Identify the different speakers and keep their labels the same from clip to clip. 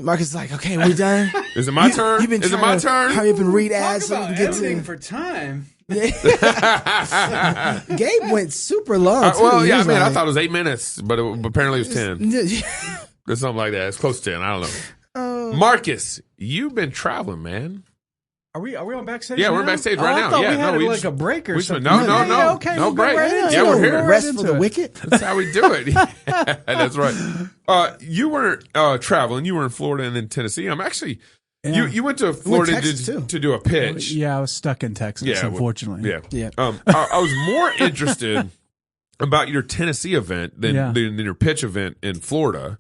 Speaker 1: Marcus is like, okay, we done?
Speaker 2: Is it my turn? Is it my turn?
Speaker 1: Hurry up and read ads so we
Speaker 3: Talk
Speaker 1: can
Speaker 3: about
Speaker 1: get
Speaker 3: editing
Speaker 1: to
Speaker 3: for time.
Speaker 1: Gabe went super long. Too.
Speaker 2: Well, yeah, I mean,
Speaker 1: like,
Speaker 2: I thought it was 8 minutes, but apparently it was 10. Or something like that. It's close to 10. I don't know. Marcus, you've been traveling, man.
Speaker 3: Are we on Backstage?
Speaker 2: Yeah,
Speaker 3: now?
Speaker 2: we're Backstage right now.
Speaker 3: I thought
Speaker 2: Yeah,
Speaker 3: we had
Speaker 2: we
Speaker 3: like
Speaker 2: just-
Speaker 3: a break or something.
Speaker 2: No.
Speaker 3: Okay,
Speaker 2: No
Speaker 3: we'll go
Speaker 2: break.
Speaker 3: right into
Speaker 2: Yeah,
Speaker 3: it.
Speaker 2: we're here.
Speaker 3: We'll
Speaker 1: rest
Speaker 3: right
Speaker 1: for the
Speaker 3: into it.
Speaker 1: wicked.
Speaker 2: That's how we do it. That's right. You were traveling. You were in Florida and then Tennessee. I'm actually.
Speaker 3: Yeah.
Speaker 2: You went to Florida
Speaker 1: Texas, too.
Speaker 2: to do a pitch.
Speaker 3: Yeah, I was stuck in Texas, unfortunately.
Speaker 2: Yeah. I was more interested about your Tennessee event than your pitch event in Florida.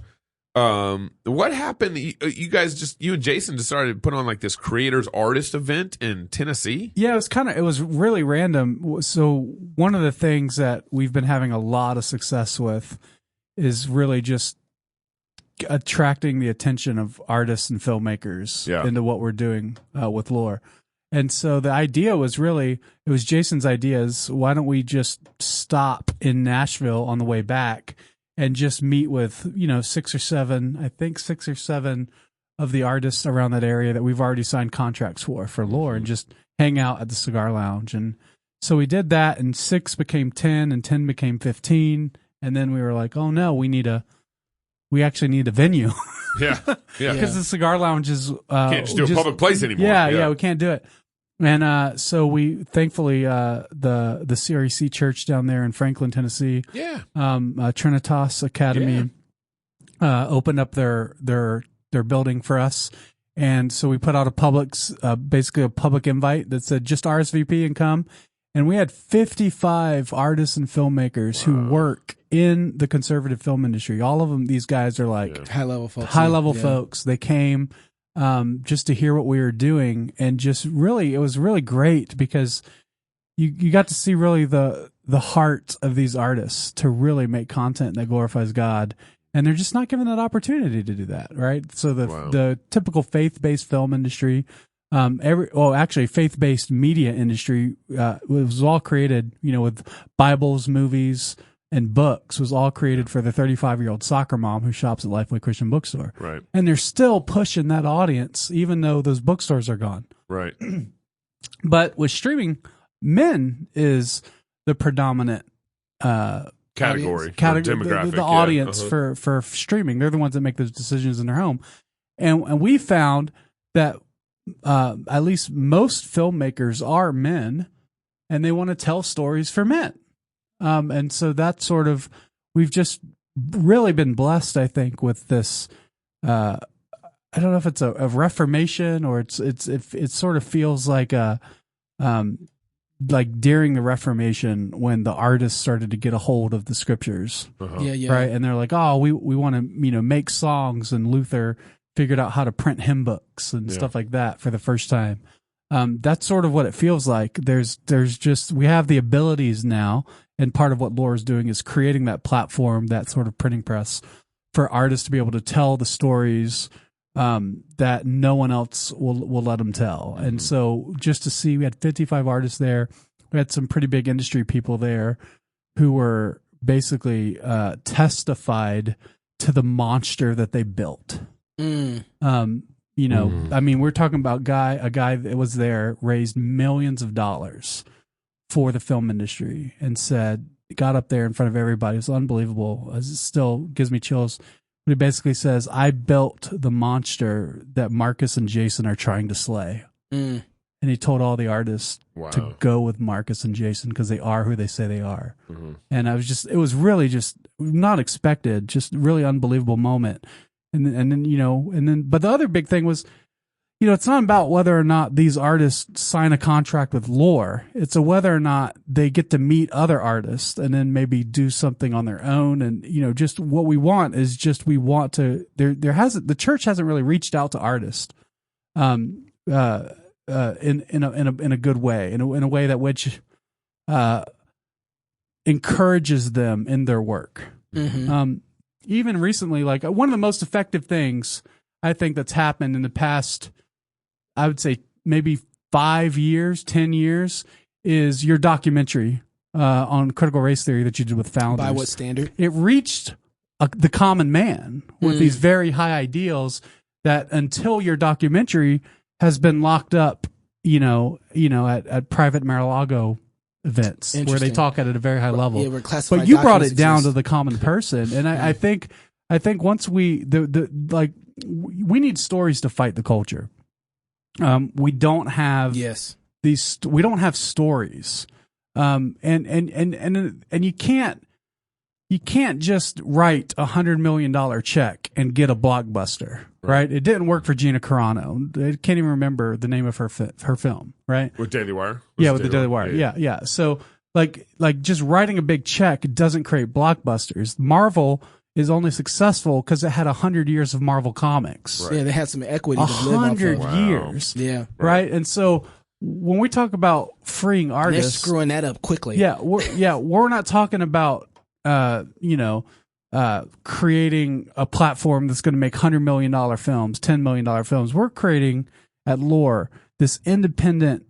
Speaker 2: What happened? You guys you and Jason decided to put on like this creators artist event in Tennessee?
Speaker 3: Yeah, it was really random. So one of the things that we've been having a lot of success with is really just attracting the attention of artists and filmmakers into what we're doing with Loor. And so the idea was it was Jason's idea is why don't we just stop in Nashville on the way back and just meet with, 6 or 7 of the artists around that area that we've already signed contracts for Loor, and just hang out at the cigar lounge. And so we did that, and 6 became 10 and 10 became 15. And then we were like, oh no, we actually need a venue.
Speaker 2: Yeah.
Speaker 3: Because the cigar lounge is
Speaker 2: can't just do a public place anymore.
Speaker 3: Yeah, we can't do it. And so we thankfully the CREC church down there in Franklin, Tennessee, Trinitas Academy, opened up their building for us. And so we put out basically a public invite that said just RSVP and come. And we had 55 artists and filmmakers who work in the conservative film industry. All of them, these guys are like
Speaker 1: high level folks.
Speaker 3: They came just to hear what we were doing, and just really, it was really great because you got to see really the heart of these artists to really make content that glorifies God, and they're just not given that opportunity to do that, right? So the typical faith-based film industry, faith-based media industry was all created, with Bibles, movies, and books, was all created for the 35-year-old soccer mom who shops at Lifeway Christian Bookstore.
Speaker 2: Right.
Speaker 3: And they're still pushing that audience, even though those bookstores are gone.
Speaker 2: Right.
Speaker 3: But with streaming, men is the predominant
Speaker 2: category, demographic.
Speaker 3: The audience for streaming. They're the ones that make those decisions in their home. And we found that at least most filmmakers are men, and they want to tell stories for men. And so that's we've just really been blessed, I think, with this. I don't know if it's a reformation or it sort of feels like like during the Reformation when the artists started to get a hold of the scriptures, right? And they're like, oh, we want to make songs, and Luther figured out how to print hymn books and stuff like that for the first time. That's sort of what it feels like. There's just, we have the abilities now, and part of what Loor is doing is creating that platform, that sort of printing press for artists to be able to tell the stories that no one else will let them tell. Mm-hmm. And so just to see, we had 55 artists there. We had some pretty big industry people there who were basically testified to the monster that they built. I mean, we're talking about a guy that was there, raised millions of dollars for the film industry, and got up there in front of everybody. It's unbelievable. It still gives me chills. But he basically says, I built the monster that Marcus and Jason are trying to slay. And he told all the artists to go with Marcus and Jason because they are who they say they are. Mm-hmm. And it was really just not expected, just really unbelievable moment. And then, but the other big thing was, it's not about whether or not these artists sign a contract with Loor. It's whether or not they get to meet other artists and then maybe do something on their own. And, just what we want is the church hasn't really reached out to artists, in a good way, in a way that which, encourages them in their work. Mm-hmm. Even recently, like one of the most effective things I think that's happened in the past, I would say maybe 5 years, 10 years, is your documentary on critical race theory that you did with Founders.
Speaker 1: By what standard?
Speaker 3: It reached the common man with these very high ideals that until your documentary has been locked up, at private Mar-a-Lago events where they talk at a very high level.
Speaker 1: Yeah, where classified
Speaker 3: but you brought it
Speaker 1: documents
Speaker 3: down
Speaker 1: exist.
Speaker 3: to the common person, and I think once we need stories to fight the culture. We don't have we don't have stories, and you can't just write $100 million check and get a blockbuster, right? It didn't work for Gina Carano. I can't even remember the name of her film, right?
Speaker 2: With DailyWire?
Speaker 3: Yeah, with the DailyWire. Yeah. So like just writing a big check doesn't create blockbusters. Marvel is only successful because it had 100 years of Marvel comics.
Speaker 1: Right. Yeah, they had some equity.
Speaker 3: 100 years.
Speaker 1: Yeah.
Speaker 3: Right. And so when we talk about freeing artists,
Speaker 1: they're screwing that up quickly.
Speaker 3: Yeah. We're not talking about, creating a platform that's going to make $100 million films, $10 million films. We're creating at Loor this independent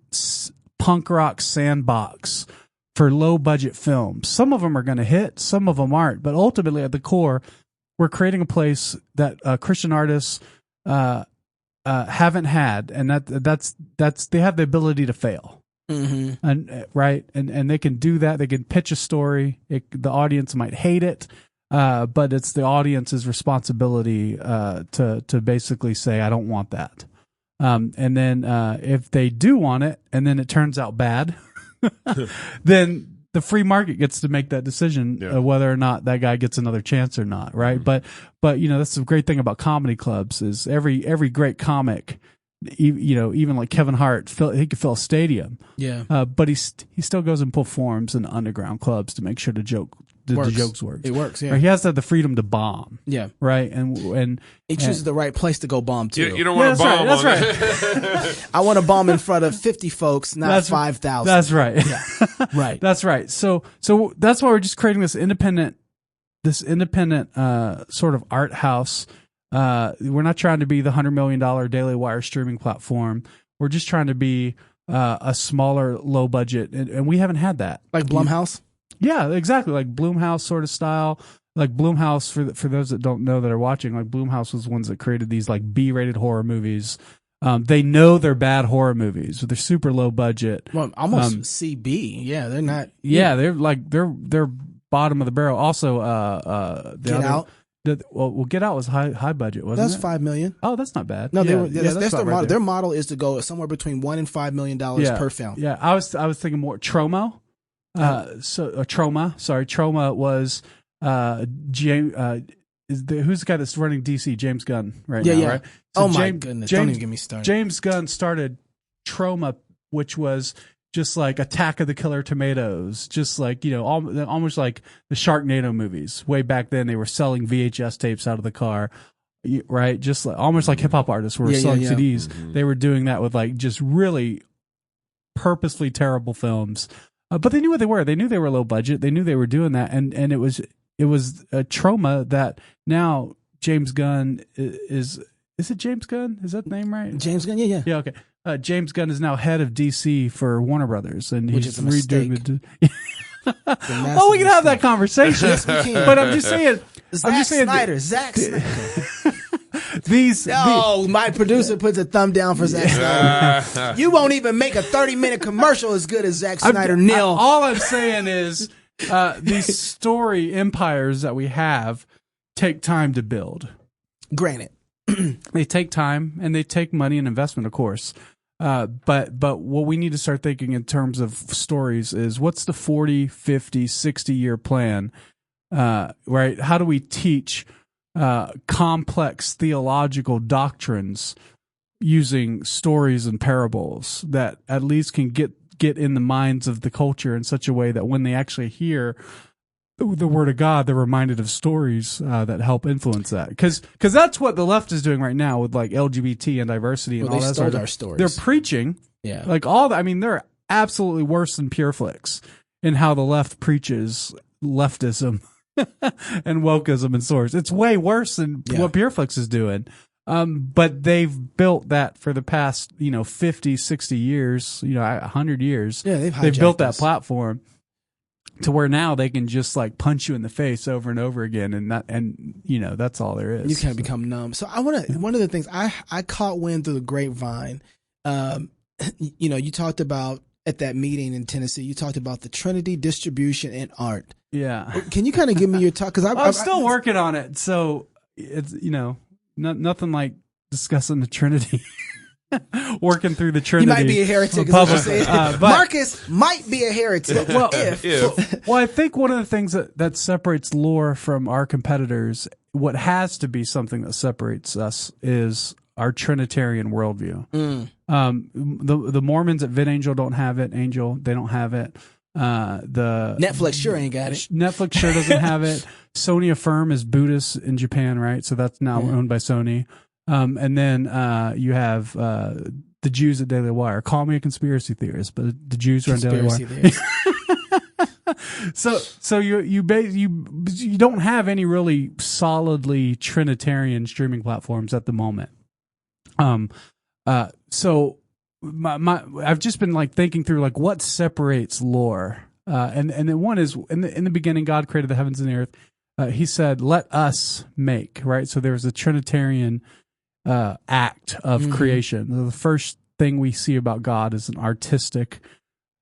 Speaker 3: punk rock sandbox for low budget films. Some of them are going to hit, some of them aren't. But ultimately, at the core, we're creating a place that Christian artists haven't had, and that's they have the ability to fail. Mm-hmm. And they can do that. They can pitch a story. The audience might hate it, but it's the audience's responsibility to basically say, I don't want that. And then if they do want it, and then it turns out bad, then the free market gets to make that decision whether or not that guy gets another chance or not, right? Mm-hmm. But that's the great thing about comedy clubs is every great comic. Even like Kevin Hart, he could fill a stadium. Yeah. But he still goes and performs in underground clubs to make sure the jokes work.
Speaker 1: It works. Yeah.
Speaker 3: Right? He has to have the freedom to bomb.
Speaker 1: Yeah.
Speaker 3: Right. And
Speaker 1: he chooses the right place to go bomb to.
Speaker 2: You don't want to bomb.
Speaker 3: That's right.
Speaker 1: I want to bomb in front of 50 folks, not 5,000.
Speaker 3: That's right.
Speaker 1: Yeah. Right.
Speaker 3: That's right. So that's why we're just creating this independent sort of art house. We're not trying to be the $100 million DailyWire streaming platform. We're just trying to be a smaller, low budget, and we haven't had that.
Speaker 1: Like Blumhouse?
Speaker 3: Yeah, exactly. Like Blumhouse sort of style. Like Blumhouse, for those that don't know that are watching, like Blumhouse was the ones that created these like B-rated horror movies. They know they're bad horror movies, but they're super low budget.
Speaker 1: Well, almost CB. Yeah, they're not.
Speaker 3: Yeah, they're bottom of the barrel. Also,
Speaker 1: Get Out.
Speaker 3: Get Out was high budget, wasn't it?
Speaker 1: That's $5 million.
Speaker 3: Oh, that's not bad.
Speaker 1: No, that's their model. Their model is to go somewhere between $1 and $5 million per film.
Speaker 3: Yeah, I was thinking more Troma. Troma was James. Who's the guy that's running DC? James Gunn now, right? So
Speaker 1: my goodness! Don't even get me started.
Speaker 3: James Gunn started Troma, which was just like Attack of the Killer Tomatoes, just like, almost like the Sharknado movies. Way back then, they were selling VHS tapes out of the car, right? Just like almost like hip hop artists were selling CDs. Mm-hmm. They were doing that with like just really purposefully terrible films. But they knew what they were. They knew they were low budget. They knew they were doing that, and it was a trauma that now James Gunn is. Is it James Gunn? Is that the name right?
Speaker 1: James Gunn, yeah.
Speaker 3: Yeah, okay. James Gunn is now head of DC for Warner Brothers, and
Speaker 1: which
Speaker 3: he's
Speaker 1: is a mistake.
Speaker 3: We can have that conversation.
Speaker 1: Yes, we can.
Speaker 3: But I'm just saying.
Speaker 1: Zack Snyder. My producer puts a thumb down for Zack Snyder. You won't even make a 30-minute commercial as good as Zack Snyder.
Speaker 3: All I'm saying is these story empires that we have take time to build.
Speaker 1: Granted.
Speaker 3: They take time and they take money and investment, of course. But what we need to start thinking in terms of stories is what's the 40, 50, 60-year plan, right? How do we teach complex theological doctrines using stories and parables that at least can get in the minds of the culture in such a way that when they actually hear the word of God, they're reminded of stories that help influence that. Because that's what the left is doing right now with like LGBT and diversity and all that.
Speaker 1: They stole our stories.
Speaker 3: They're preaching, like all that. I mean, they're absolutely worse than Pure Flix in how the left preaches leftism and wokeism and stories. It's way worse than what Pure Flix is doing. But they've built that for the past 50, 60 years, 100 years.
Speaker 1: Yeah, they've
Speaker 3: built that platform. to where now they can just like punch you in the face over and over again, and that's all there is.
Speaker 1: You kind of become numb. So one of the things I caught wind through the grapevine. You talked about at that meeting in Tennessee. You talked about the Trinity, distribution, and art.
Speaker 3: Yeah.
Speaker 1: Can you kind of give me your talk? Because
Speaker 3: I'm still working on it. So it's nothing like discussing the Trinity. Working through the Trinity.
Speaker 1: You might be a heretic. Marcus might be a heretic.
Speaker 3: Well, I think one of the things that separates Loor from our competitors, what has to be something that separates us, is our Trinitarian worldview. The Mormons at VidAngel don't have it. They don't have it. The
Speaker 1: Netflix sure ain't got it.
Speaker 3: Netflix sure doesn't have it. Sony Affirm is Buddhist in Japan, right? So that's now owned by Sony. And then you have the Jews at DailyWire. Call me a conspiracy theorist, but the Jews are on DailyWire. So you don't have any really solidly Trinitarian streaming platforms at the moment. So I've just been like thinking through like what separates Loor, and then one is in the beginning God created the heavens and the earth. He said, "Let us make." Right. So there was a Trinitarian act of creation. The first thing we see about God is an artistic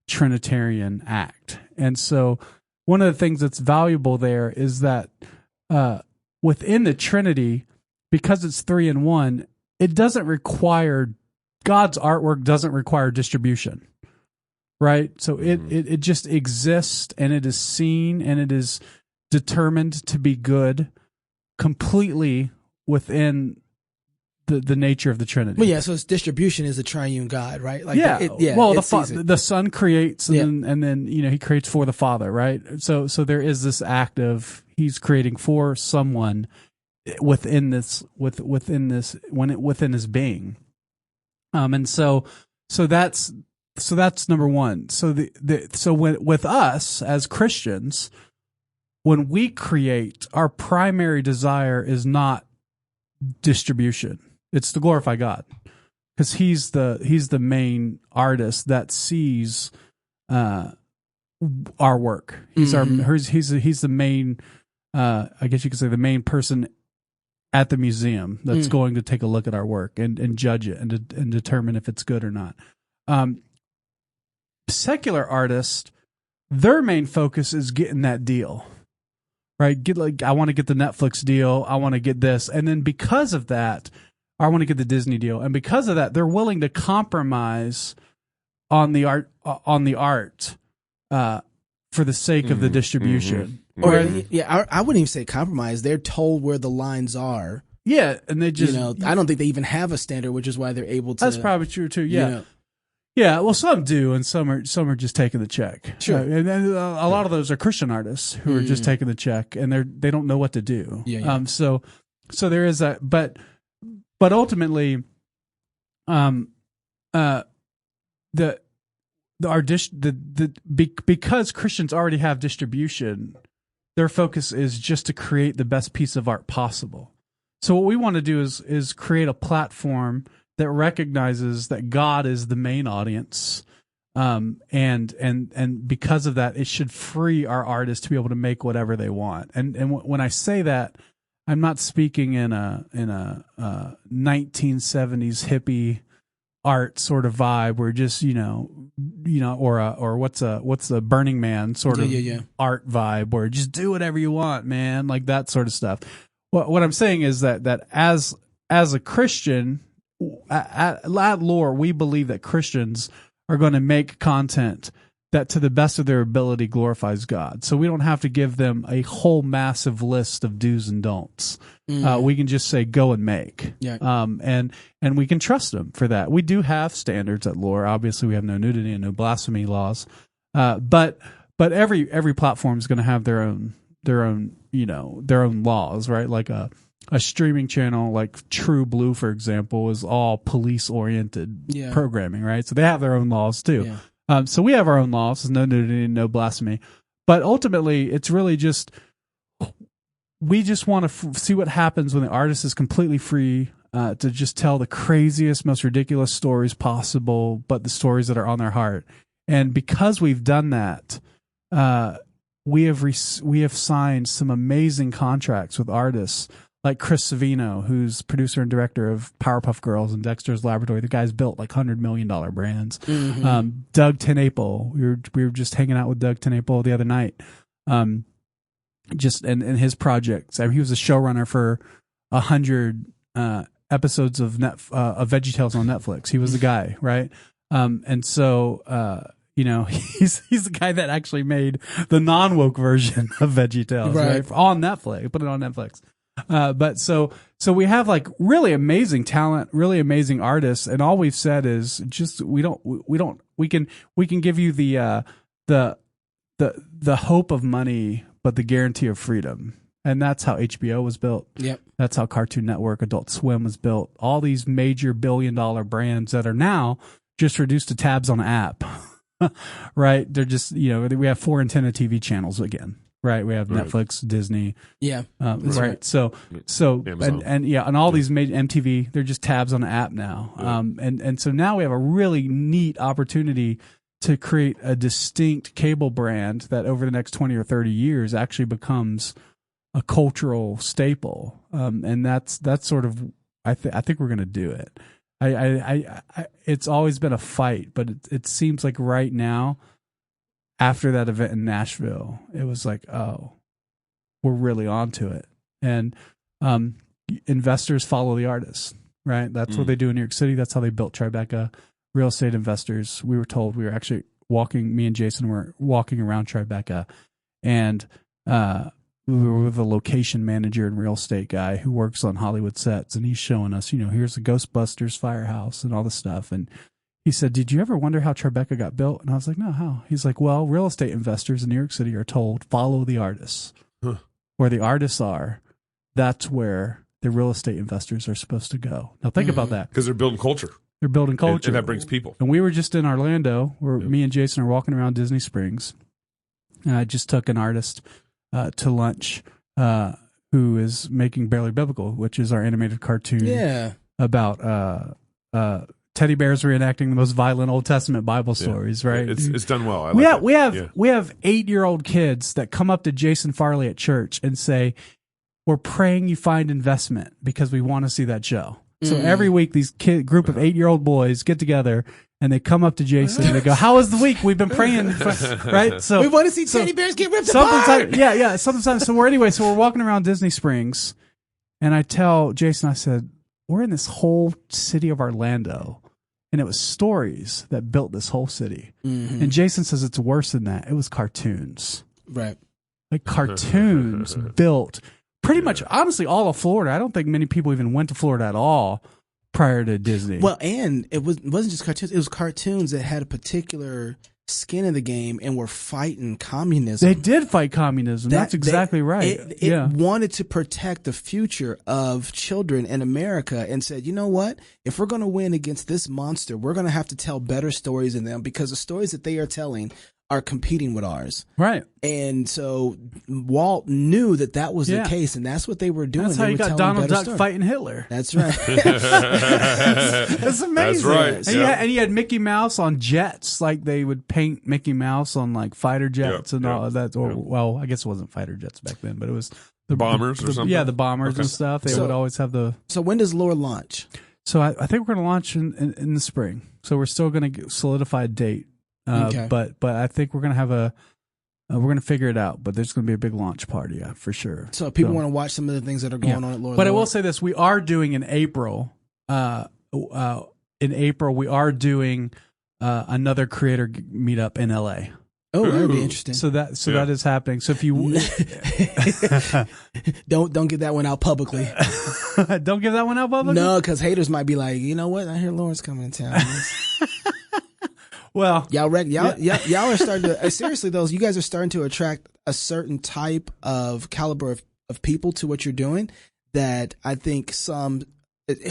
Speaker 3: Trinitarian act. And so one of the things that's valuable there is that within the Trinity, because it's 3 in 1, it doesn't require, God's artwork doesn't require distribution, right? So it just exists, and it is seen, and it is determined to be good completely within the nature of the Trinity.
Speaker 1: Well, yeah, so its distribution is the triune God, right? Like
Speaker 3: the Son creates, and then he creates for the Father, right? So there is this act of he's creating for someone within his being, and so that's number one. So with us as Christians, when we create, our primary desire is not distribution. It's to glorify God, because he's the main artist that sees our work. He's he's the main, I guess you could say, the main person at the museum that's going to take a look at our work and judge it and determine if it's good or not. Secular artists, their main focus is getting that deal, right? I want to get the Netflix deal. I want to get this, and then because of that, I want to get the Disney deal, and because of that, they're willing to compromise on the art for the sake of the distribution.
Speaker 1: Or I wouldn't even say compromise. They're told where the lines are.
Speaker 3: Yeah, and they just
Speaker 1: I don't think they even have a standard, which is why they're able to.
Speaker 3: That's probably true too. Yeah. Yeah, well, some do, and some are just taking the check.
Speaker 1: Sure,
Speaker 3: and then a lot of those are Christian artists who are just taking the check, and they don't know what to do.
Speaker 1: Yeah.
Speaker 3: So there is that, but ultimately, because Christians already have distribution, their focus is just to create the best piece of art possible. So what we want to do is create a platform that recognizes that God is the main audience, and because of that, it should free our artists to be able to make whatever they want. And when I say that, I'm not speaking in a 1970s hippie art sort of vibe where just or what's the Burning Man sort of art vibe where just do whatever you want, man, like that sort of stuff. What I'm saying is that as a Christian at Loor, we believe that Christians are going to make content that to the best of their ability glorifies God. So we don't have to give them a whole massive list of do's and don'ts. We can just say, go and make.
Speaker 1: Yeah.
Speaker 3: And we can trust them for that. We do have standards at Loor. Obviously, we have no nudity and no blasphemy laws. But every platform is going to have their own laws, right? Like a streaming channel like True Blue, for example, is all police-oriented programming, right? So they have their own laws too.
Speaker 1: Yeah.
Speaker 3: So we have our own laws, there's no nudity, no blasphemy. But ultimately, it's really just, we just want to see what happens when the artist is completely free to just tell the craziest, most ridiculous stories possible, but the stories that are on their heart. And because we've done that, we have signed some amazing contracts with artists like Chris Savino, who's producer and director of Powerpuff Girls and Dexter's Laboratory. The guy's built like $100 million brands. Doug Tenaple, we were just hanging out with Doug Tenaple the other night. Just and his projects. I mean, he was a showrunner for 100 episodes of VeggieTales on Netflix. He was the guy, right? And so he's the guy that actually made the non-woke version of VeggieTales, right? On Netflix, put it on Netflix. But so we have like really amazing talent, really amazing artists, and all we've said is just we can give you the hope of money, but the guarantee of freedom. And that's how HBO was built.
Speaker 1: Yep.
Speaker 3: That's how Cartoon Network, Adult Swim was built. All these major billion-dollar brands that are now just reduced to tabs on an app, right? They're just, we have 4 antenna TV channels again, right? We have Netflix, Disney.
Speaker 1: Yeah.
Speaker 3: Right. So and all these major MTV, they're just tabs on an app now. Yeah. And so now we have a really neat opportunity to create a distinct cable brand that over the next 20 or 30 years actually becomes a cultural staple. And that's sort of, I think we're going to do it. It's always been a fight, but it seems like right now, after that event in Nashville, it was like, oh, we're really onto it. And investors follow the artists, right? That's what they do in New York City. That's how they built Tribeca. Real estate investors, we were told, we were actually me and Jason were walking around Tribeca, and we were with a location manager and real estate guy who works on Hollywood sets, and he's showing us, here's the Ghostbusters firehouse and all this stuff. And he said, did you ever wonder how Tribeca got built? And I was like, no, how? He's like, well, real estate investors in New York City are told, follow the artists. Where the artists are, that's where the real estate investors are supposed to go. Now think about that.
Speaker 2: Because they're building culture.
Speaker 3: They're building culture.
Speaker 2: And that brings people. And
Speaker 3: we were just in Orlando, where me and Jason are walking around Disney Springs. And I just took an artist to lunch who is making Barely Biblical, which is our animated cartoon about teddy bears reenacting the most violent Old Testament Bible stories, right?
Speaker 2: It's done well.
Speaker 3: We have 8-year-old kids that come up to Jason Farley at church and say, we're praying you find investment because we want to see that show. So every week, these group of 8-year-old boys get together and they come up to Jason and they go, "How was the week? We've been praying, right? So
Speaker 1: we want to see teddy bears get ripped apart."
Speaker 3: Sometimes. So we're walking around Disney Springs, and I tell Jason, I said, "We're in this whole city of Orlando, and it was stories that built this whole city." And Jason says it's worse than that. It was cartoons,
Speaker 1: right?
Speaker 3: Like cartoons built. Pretty much, honestly, all of Florida. I don't think many people even went to Florida at all prior to Disney.
Speaker 1: Well, and it wasn't just cartoons. It was cartoons that had a particular skin in the game and were fighting communism.
Speaker 3: They did fight communism. That's exactly right.
Speaker 1: It wanted to protect the future of children in America and said, you know what? If we're going to win against this monster, we're going to have to tell better stories than them because the stories that they are telling are competing with ours.
Speaker 3: Right.
Speaker 1: And so Walt knew that was the case, and that's what they were doing.
Speaker 3: That's how you got Donald Duck fighting Hitler.
Speaker 1: That's right.
Speaker 3: That's amazing.
Speaker 2: That's right.
Speaker 3: And he had Mickey Mouse on jets, like they would paint Mickey Mouse on like fighter jets and all of that. Or well, I guess it wasn't fighter jets back then, but it was
Speaker 2: the bombers or something.
Speaker 3: Yeah, the bombers and stuff. They would always have the.
Speaker 1: So when does Loor launch?
Speaker 3: So I think we're going to launch in the spring. So we're still going to solidify a date. But I think we're gonna have we're gonna figure it out. But there's gonna be a big launch party, for sure.
Speaker 1: So if people want to watch some of the things that are going on at Loor.
Speaker 3: But I will say this: we are doing in April. In April, we are doing another creator meetup in LA.
Speaker 1: Oh, that would be interesting.
Speaker 3: So that is happening. So if you
Speaker 1: don't get that one out publicly.
Speaker 3: Don't give that one out publicly.
Speaker 1: No, because haters might be like, you know what? I hear Loor's coming to town.
Speaker 3: Well,
Speaker 1: y'all are starting to seriously though. You guys are starting to attract a certain type of caliber of people to what you're doing that I think some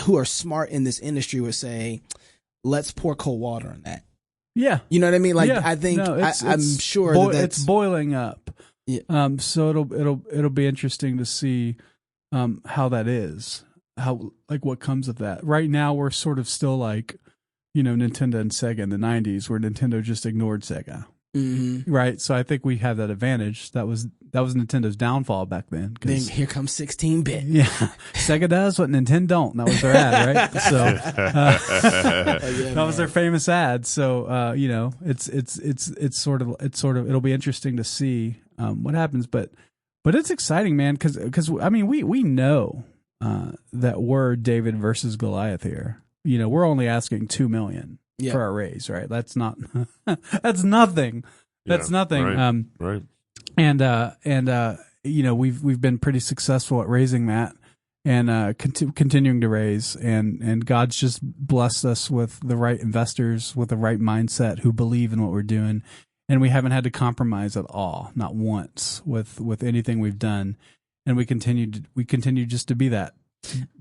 Speaker 1: who are smart in this industry would say, let's pour cold water on that.
Speaker 3: Yeah,
Speaker 1: you know what I mean. Like I think I'm sure
Speaker 3: it's boiling up.
Speaker 1: Yeah.
Speaker 3: So it'll be interesting to see how that is, how like what comes of that. Right now we're sort of still like. Nintendo and Sega in the 90s where Nintendo just ignored Sega. right? So I think we have that advantage. That was Nintendo's downfall back then.
Speaker 1: Then here comes 16-bit.
Speaker 3: Yeah, Sega does what Nintendo don't. That was their ad, right? So that was their famous ad. So it's sort of it'll be interesting to see what happens, but it's exciting, man, because I mean we know that we're David versus Goliath here. We're only asking $2 million for our raise, right? That's not that's nothing. That's nothing.
Speaker 2: Right.
Speaker 3: And we've been pretty successful at raising that and continuing to raise, and God's just blessed us with the right investors with the right mindset who believe in what we're doing, and we haven't had to compromise at all, not once, with anything we've done, and we continue just to be that.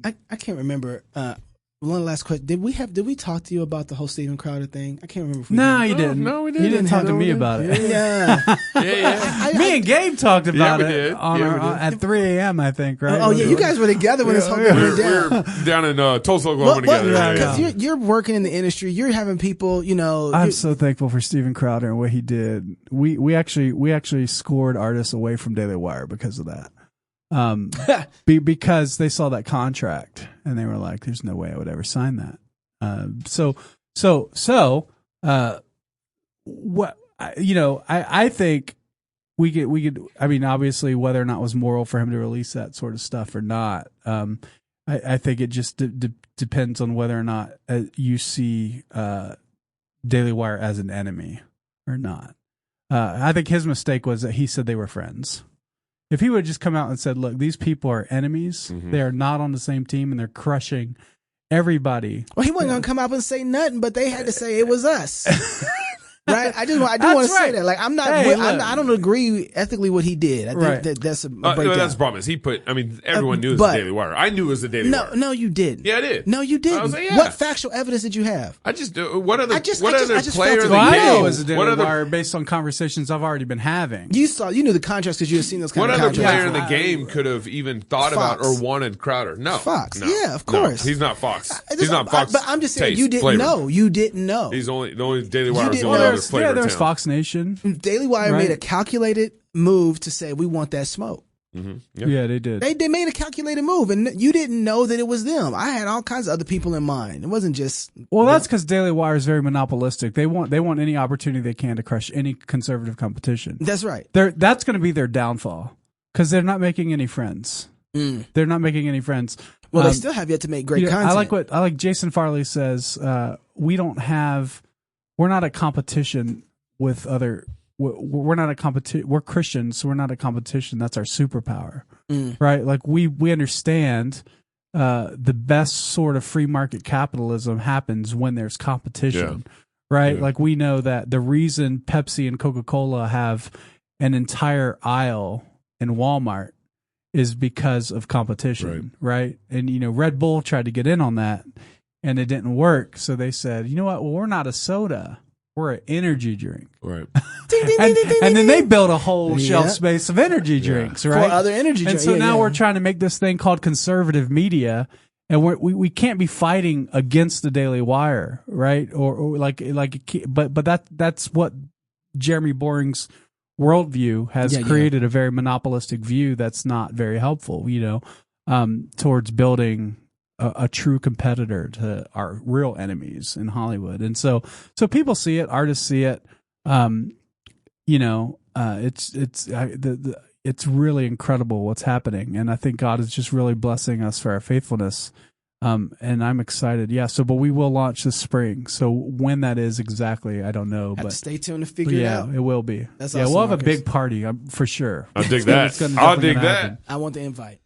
Speaker 1: I can't remember. One last question: Did we talk to you about the whole Steven Crowder thing? I can't remember. If we
Speaker 3: no,
Speaker 1: did.
Speaker 3: you didn't.
Speaker 2: No, we didn't.
Speaker 3: You didn't talk to me about it.
Speaker 1: Yeah,
Speaker 3: Me and Gabe talked about
Speaker 2: we
Speaker 3: it
Speaker 2: did.
Speaker 3: at 3 a.m. I think. Right?
Speaker 1: Oh yeah, you guys were together when this whole thing went down.
Speaker 2: We're down in Tulsa, Oklahoma together.
Speaker 1: Because you're working in the industry, you're having people.
Speaker 3: I'm so thankful for Steven Crowder and what he did. We actually scored artists away from DailyWire because of that. Because they saw that contract and they were like, "There's no way I would ever sign that." I think we could. I mean, obviously, whether or not it was moral for him to release that sort of stuff or not, I think it just depends on whether or not you see Daily Wire as an enemy or not. I think his mistake was that he said they were friends. If he would have just come out and said, "Look, these people are enemies. They are not on the same team, and they're crushing everybody."
Speaker 1: Well, he wasn't gonna come out and say nothing, but they had to say it was us. Right? I do want to say that. Like, I'm not. I don't agree ethically what he did. I think that's a breakdown.
Speaker 2: That's the problem. Is everyone knew it was the Daily Wire. I knew it was the Daily Wire.
Speaker 1: No, you didn't.
Speaker 2: Yeah, I did.
Speaker 1: No, you didn't.
Speaker 2: I was like, yeah.
Speaker 1: What factual evidence did you have?
Speaker 2: I just what other player
Speaker 1: felt
Speaker 2: of
Speaker 1: it.
Speaker 2: the
Speaker 3: I know it
Speaker 2: game?
Speaker 3: was a Daily Wire based on conversations I've already been having.
Speaker 1: You knew the contracts because you had seen those kind of
Speaker 2: contracts. What other
Speaker 1: contracts.
Speaker 2: player in the game could have even thought
Speaker 1: Fox.
Speaker 2: about or wanted Crowder? No,
Speaker 1: Fox.
Speaker 2: No,
Speaker 1: Yeah, of course.
Speaker 2: No, he's not Fox. He's not Fox.
Speaker 1: But I'm just saying,
Speaker 2: taste,
Speaker 1: you didn't
Speaker 2: flavor.
Speaker 1: know. You didn't know.
Speaker 2: He's the only Daily Wire was the
Speaker 1: didn't
Speaker 2: only
Speaker 1: know.
Speaker 2: other flavor.
Speaker 3: Yeah, there's
Speaker 2: in town.
Speaker 3: Fox Nation.
Speaker 1: Daily Wire
Speaker 3: Right.
Speaker 1: made a calculated move to say we want that smoke.
Speaker 2: Yep.
Speaker 3: Yeah, they did.
Speaker 1: They made a calculated move, and you didn't know that it was them. I had all kinds of other people in mind. It wasn't just.
Speaker 3: Well, that's because Daily Wire is very monopolistic. They want any opportunity they can to crush any conservative competition.
Speaker 1: That's right.
Speaker 3: That's going to be their downfall because they're not making any friends. They're not making any friends.
Speaker 1: Well, they still have yet to make great content.
Speaker 3: I like Jason Farley says. We're not a competition with other. We're not a competition. We're Christians, so we're not a competition. That's our superpower, right? Like we understand the best sort of free market capitalism happens when there's competition, right? Yeah. Like we know that the reason Pepsi and Coca-Cola have an entire aisle in Walmart is because of competition, right? And Red Bull tried to get in on that, and it didn't work. So they said, you know what? Well, we're not a soda. We're an energy drink.
Speaker 2: Right.
Speaker 3: and then they built a whole shelf space of energy drinks, right?
Speaker 1: For other energy drinks.
Speaker 3: And so now we're trying to make this thing called conservative media, and we can't be fighting against the Daily Wire, right? But that's what Jeremy Boring's worldview has created a very monopolistic view that's not very helpful, towards building a true competitor to our real enemies in Hollywood. And so people see it, artists see it. It's really incredible what's happening. And I think God is just really blessing us for our faithfulness. And I'm excited. Yeah. But we will launch this spring. So when that is exactly, I don't know, but
Speaker 1: stay tuned to figure it out.
Speaker 3: It will be.
Speaker 1: That's awesome,
Speaker 3: we'll have
Speaker 1: Marcus.
Speaker 3: a big party for sure.
Speaker 2: I'll dig that. I'll dig that.
Speaker 1: I want the invite.